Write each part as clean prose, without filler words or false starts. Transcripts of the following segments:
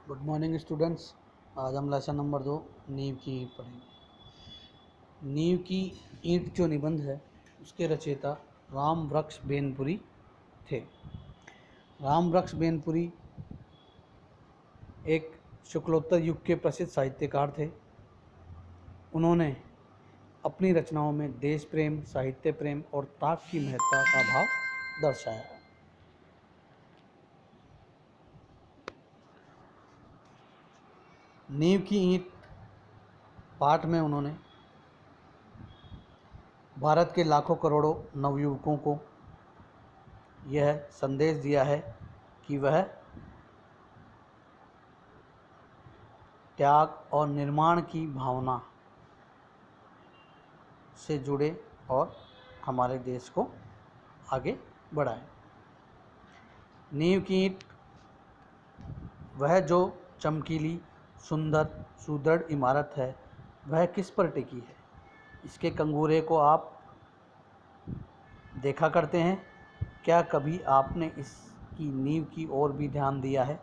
Good morning students. आज हम lesson number 2 नींव की ईंट पढ़ेंगे। नींव की ईंट जो निबंध है उसके रचयिता राम वृक्ष बेनपुरी थे। राम वृक्ष बेनपुरी एक शुक्लोत्तर युग के प्रसिद्ध साहित्यकार थे। उन्होंने अपनी रचनाओं में देश प्रेम, साहित्य प्रेम और ताक की महत्ता का भाव दर्शाया। नींव की ईंट पाठ में उन्होंने भारत के लाखों करोड़ों नवयुवकों को यह संदेश दिया है कि वह त्याग और निर्माण की भावना से जुड़े और हमारे देश को आगे बढ़ाएं। नींव की ईंट वह जो चमकीली, सुंदर, सुदृढ़ इमारत है, वह किस पर टिकी है? इसके कंगूरे को आप देखा करते हैं। क्या कभी आपने इसकी नींव की ओर भी ध्यान दिया है?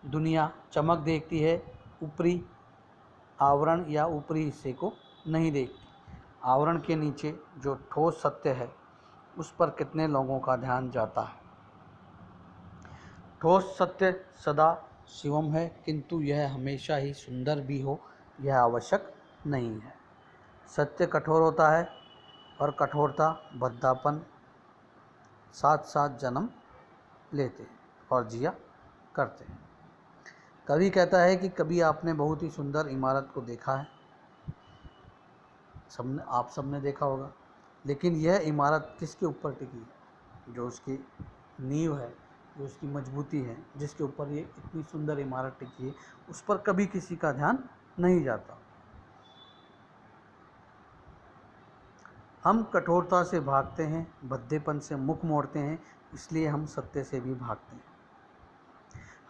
दुनिया चमक देखती है, ऊपरी आवरण या ऊपरी हिस्से को नहीं देखती। आवरण के नीचे जो ठोस सत्य है, उस पर कितने लोगों का ध्यान जाता है? ठोस सत्य सदा शिवम है, किंतु यह हमेशा ही सुंदर भी हो, यह आवश्यक नहीं है। सत्य कठोर होता है और कठोरता, भद्दापन साथ साथ जन्म लेते हैं और जिया करते हैं। कवि कहता है कि कभी आपने बहुत ही सुंदर इमारत को देखा है। आप सबने देखा होगा, लेकिन यह इमारत किसके ऊपर टिकी है? जो उसकी नींव है, जो उसकी मजबूती है, जिसके ऊपर ये इतनी सुंदर इमारत टिकी है, उस पर कभी किसी का ध्यान नहीं जाता। हम कठोरता से भागते हैं, भद्देपन से मुख मोड़ते हैं, इसलिए हम सत्य से भी भागते हैं।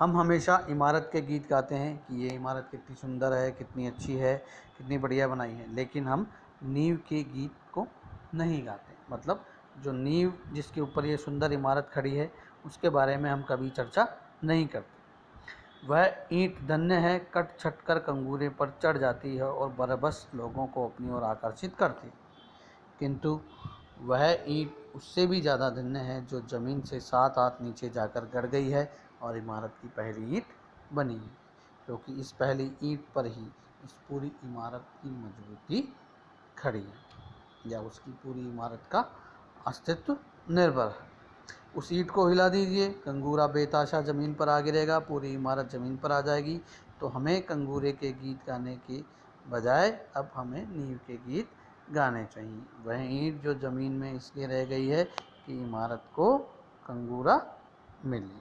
हम हमेशा इमारत के गीत गाते हैं कि ये इमारत कितनी सुंदर है, कितनी अच्छी है, कितनी बढ़िया बनाई है, लेकिन हम नींव के गीत को नहीं गाते। मतलब जो नींव जिसके ऊपर ये सुंदर इमारत खड़ी है, उसके बारे में हम कभी चर्चा नहीं करते। वह ईंट धन्य है, कट छट कर कंगूरे पर चढ़ जाती है और बरबस लोगों को अपनी ओर आकर्षित करती है, किंतु वह ईंट उससे भी ज़्यादा धन्य है जो ज़मीन से 7 हाथ नीचे जाकर गड़ गई है और इमारत की पहली ईंट बनी है, क्योंकि इस पहली ईंट पर ही इस पूरी इमारत की मजबूती खड़ी है, या उसकी पूरी इमारत का अस्तित्व निर्भर है। उस ईंट को हिला दीजिए, कंगूरा बेताशा ज़मीन पर आ गिरेगा, पूरी इमारत ज़मीन पर आ जाएगी। तो हमें कंगूरे के गीत गाने की बजाय अब हमें नींव के गीत गाने चाहिए। वह ईंट जो ज़मीन में इसलिए रह गई है कि इमारत को कंगूरा मिले।